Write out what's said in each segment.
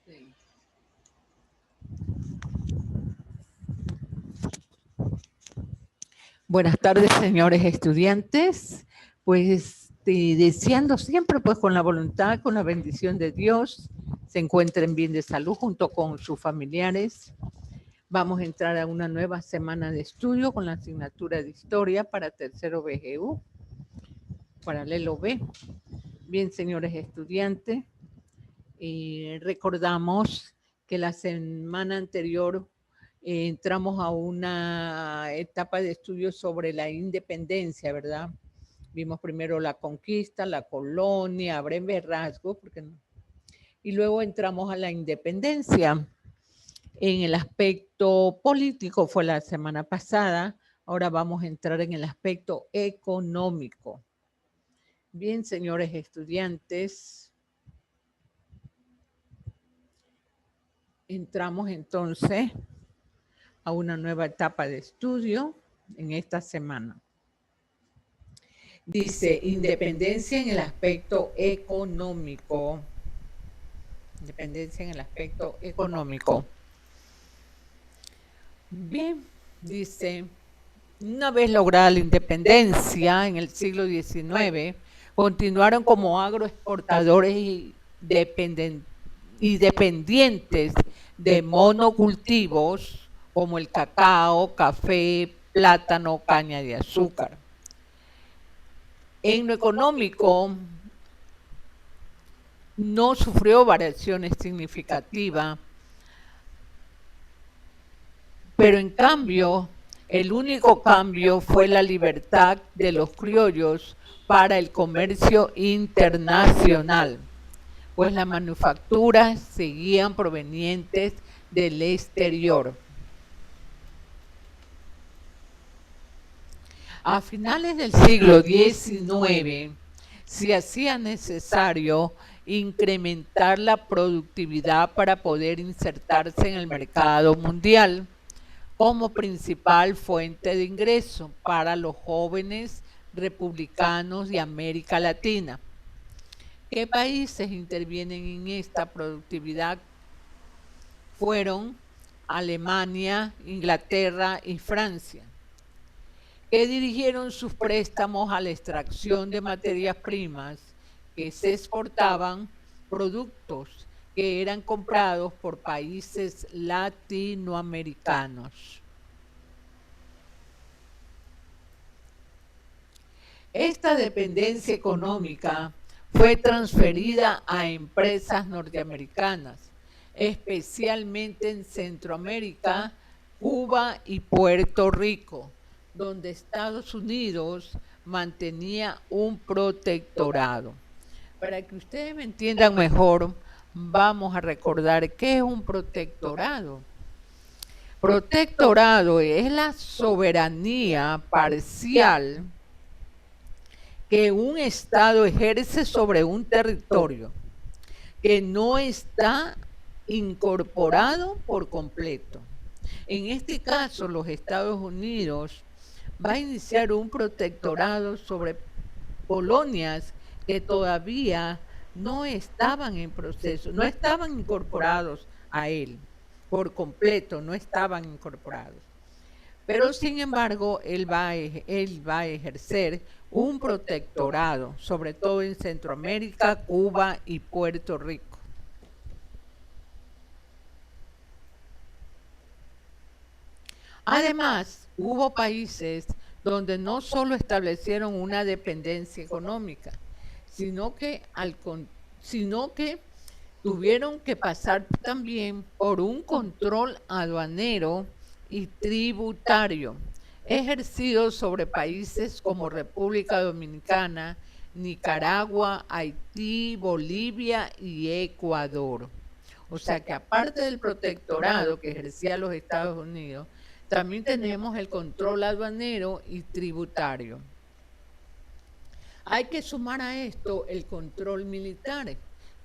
Sí. Buenas tardes, señores estudiantes. Pues deseando siempre, pues con la voluntad, con la bendición de Dios, se encuentren bien de salud junto con sus familiares. Vamos a entrar a una nueva semana de estudio con la asignatura de Historia para tercero BGU, paralelo B. Bien, señores estudiantes, recordamos que la semana anterior entramos a una etapa de estudio sobre la independencia, ¿verdad? Vimos primero la conquista, la colonia, a breve rasgo, porque no, y luego entramos a la independencia. En el aspecto político fue la semana pasada, ahora vamos a entrar en el aspecto económico. Bien, señores estudiantes, entramos entonces a una nueva etapa de estudio en esta semana. Dice, independencia en el aspecto económico. Independencia en el aspecto económico. Bien, dice, una vez lograda la independencia en el siglo XIX, continuaron como agroexportadores y dependientes de monocultivos como el cacao, café, plátano, caña de azúcar. En lo económico, no sufrió variaciones significativas, pero en cambio, el único cambio fue la libertad de los criollos para el comercio internacional, pues las manufacturas seguían provenientes del exterior. A finales del siglo XIX se hacía necesario incrementar la productividad para poder insertarse en el mercado mundial como principal fuente de ingreso para los jóvenes republicanos de América Latina. ¿Qué países intervienen en esta productividad? Fueron Alemania, Inglaterra y Francia, que dirigieron sus préstamos a la extracción de materias primas que se exportaban, productos que eran comprados por países latinoamericanos. Esta dependencia económica fue transferida a empresas norteamericanas, especialmente en Centroamérica, Cuba y Puerto Rico, donde Estados Unidos mantenía un protectorado. Para que ustedes me entiendan mejor, vamos a recordar qué es un protectorado. Protectorado es la soberanía parcial que un Estado ejerce sobre un territorio que no está incorporado por completo. En este caso, los Estados Unidos va a iniciar un protectorado sobre colonias que todavía no estaban en proceso, no estaban incorporados a él por completo, no estaban incorporados. Pero sin embargo, él va a ejercer un protectorado, sobre todo en Centroamérica, Cuba y Puerto Rico. Además, hubo países donde no solo establecieron una dependencia económica, sino que, tuvieron que pasar también por un control aduanero y tributario ejercido sobre países como República Dominicana, Nicaragua, Haití, Bolivia y Ecuador. O sea que aparte del protectorado que ejercía los Estados Unidos, también tenemos el control aduanero y tributario. Hay que sumar a esto el control militar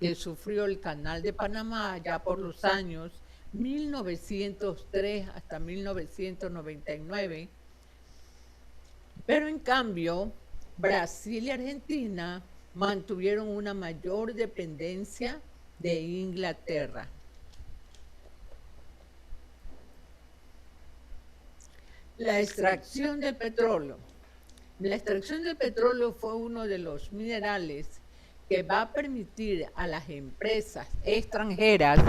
que sufrió el Canal de Panamá ya por los años 1903 hasta 1999. Pero en cambio, Brasil y Argentina mantuvieron una mayor dependencia de Inglaterra. La extracción del petróleo. La extracción del petróleo fue uno de los minerales que va a permitir a las empresas extranjeras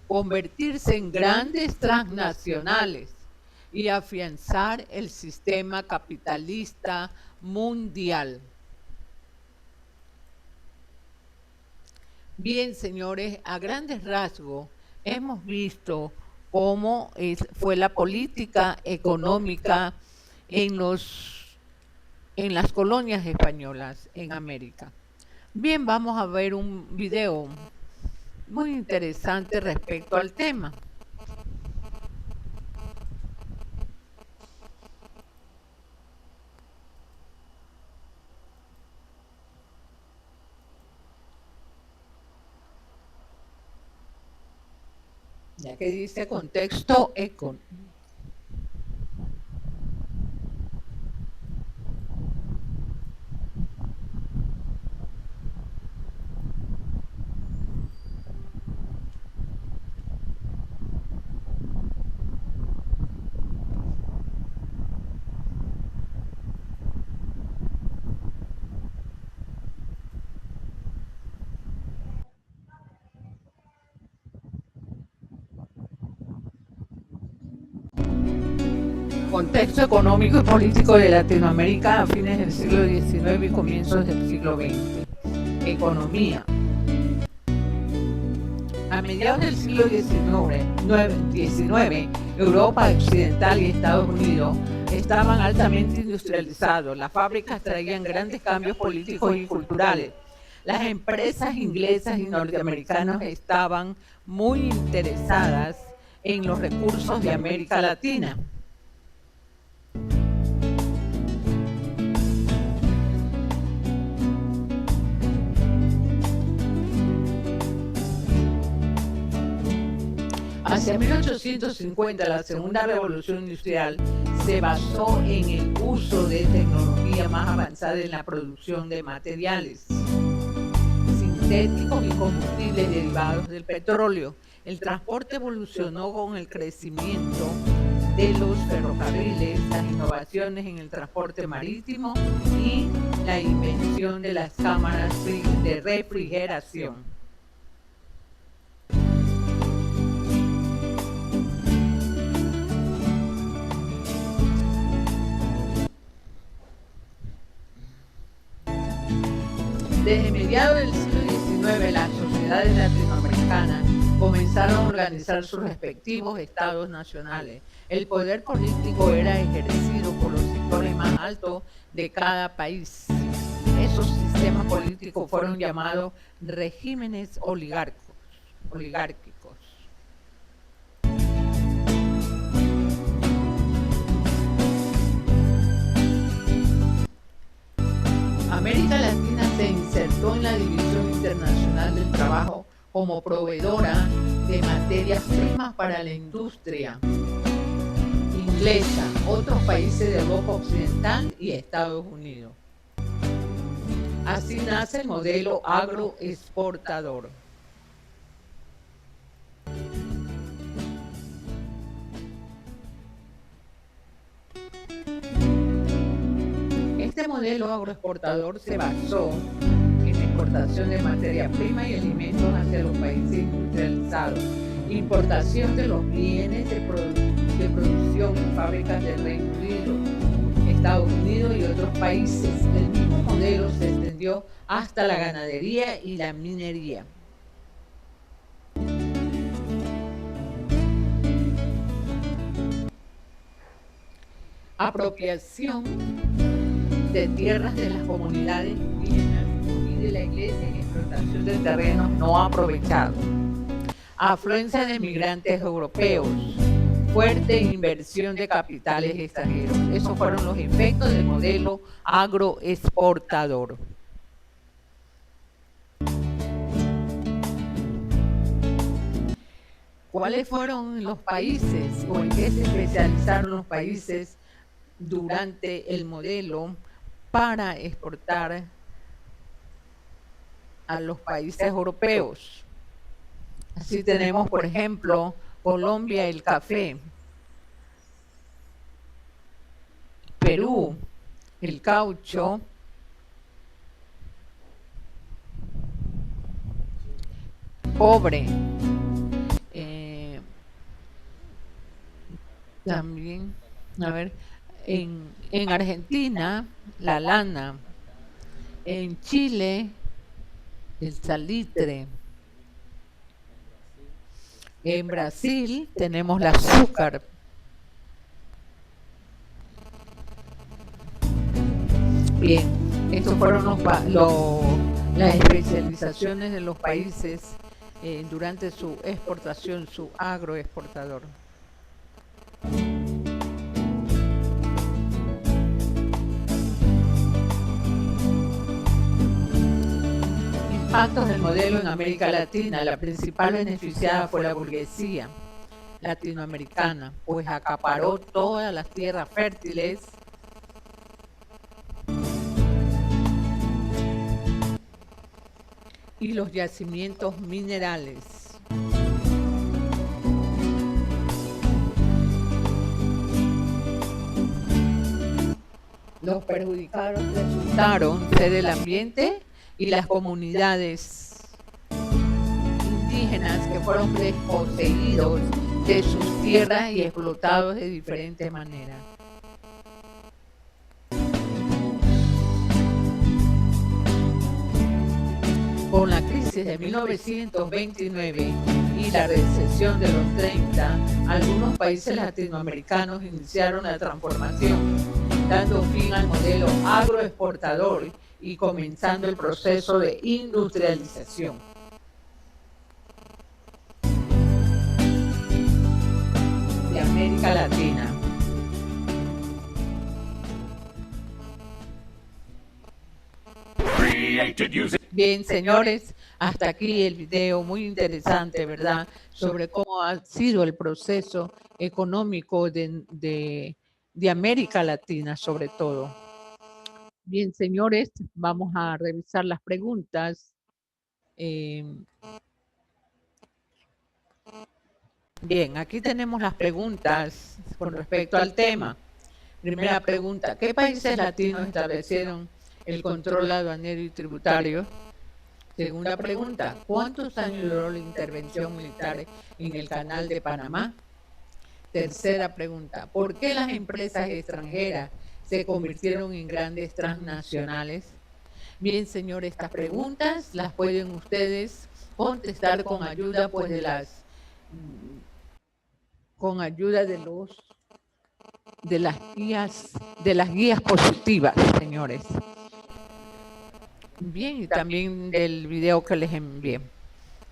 convertirse en grandes transnacionales y afianzar el sistema capitalista mundial. Bien, señores, a grandes rasgos hemos visto cómo fue la política económica en las colonias españolas en América. Bien, vamos a ver un video muy interesante respecto al tema. Ya que dice contexto económico. Contexto económico y político de Latinoamérica a fines del siglo XIX y comienzos del siglo XX. Economía. A mediados del siglo XIX, Europa Occidental y Estados Unidos estaban altamente industrializados. Las fábricas traían grandes cambios políticos y culturales. Las empresas inglesas y norteamericanas estaban muy interesadas en los recursos de América Latina. Hacia 1850, la segunda revolución industrial se basó en el uso de tecnología más avanzada en la producción de materiales sintéticos y combustibles derivados del petróleo. El transporte evolucionó con el crecimiento de los ferrocarriles, las innovaciones en el transporte marítimo y la invención de las cámaras de refrigeración. Desde mediados del siglo XIX, las sociedades latinoamericanas comenzaron a organizar sus respectivos estados nacionales. El poder político era ejercido por los sectores más altos de cada país. Esos sistemas políticos fueron llamados regímenes oligárquicos. América Latina se insertó en la División Internacional del Trabajo como proveedora de materias primas para la industria inglesa, otros países de Europa Occidental y Estados Unidos. Así nace el modelo agroexportador. Este modelo agroexportador se basó en la exportación de materia prima y alimentos hacia los países industrializados, importación de los bienes de producción en fábricas del Reino Unido, Estados Unidos y otros países. El mismo modelo se extendió hasta la ganadería y la minería. Apropiación de tierras de las comunidades indígenas y de la iglesia en explotación de terrenos no aprovechados. Afluencia de migrantes europeos, fuerte inversión de capitales extranjeros. Esos fueron los efectos del modelo agroexportador. ¿Cuáles fueron los países o en qué se especializaron los países durante el modelo para exportar a los países europeos? Así tenemos, por ejemplo, Colombia, el café. Perú, el caucho. Cobre. También, a ver, en Argentina, la lana. En Chile, el salitre. En Brasil tenemos el azúcar. Bien, estos fueron las especializaciones de los países durante su exportación, su agroexportador. Impactos del modelo en América Latina. La principal beneficiada fue la burguesía latinoamericana, pues acaparó todas las tierras fértiles y los yacimientos minerales. Los perjudicados resultaron ser el ambiente y las comunidades indígenas que fueron desposeídos de sus tierras y explotados de diferentes maneras. Con la crisis de 1929 y la recesión de los 30, algunos países latinoamericanos iniciaron la transformación, dando fin al modelo agroexportador y comenzando el proceso de industrialización. De América Latina. Bien, señores, hasta aquí el video muy interesante, ¿verdad? Sobre cómo ha sido el proceso económico de América Latina, sobre todo. Bien, señores, vamos a revisar las preguntas. Bien, aquí tenemos las preguntas con respecto al tema. Primera pregunta, ¿qué países latinos establecieron el control aduanero y tributario? Segunda pregunta, ¿cuántos años duró la intervención militar en el Canal de Panamá? Tercera pregunta, ¿por qué las empresas extranjeras se convirtieron en grandes transnacionales? Bien, señores, estas preguntas las pueden ustedes contestar con ayuda pues de las las guías positivas, señores. Bien, y también del video que les envié.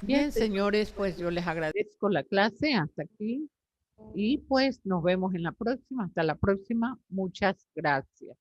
Bien, señores, pues yo les agradezco la clase hasta aquí y pues nos vemos en la próxima. Hasta la próxima. Muchas gracias.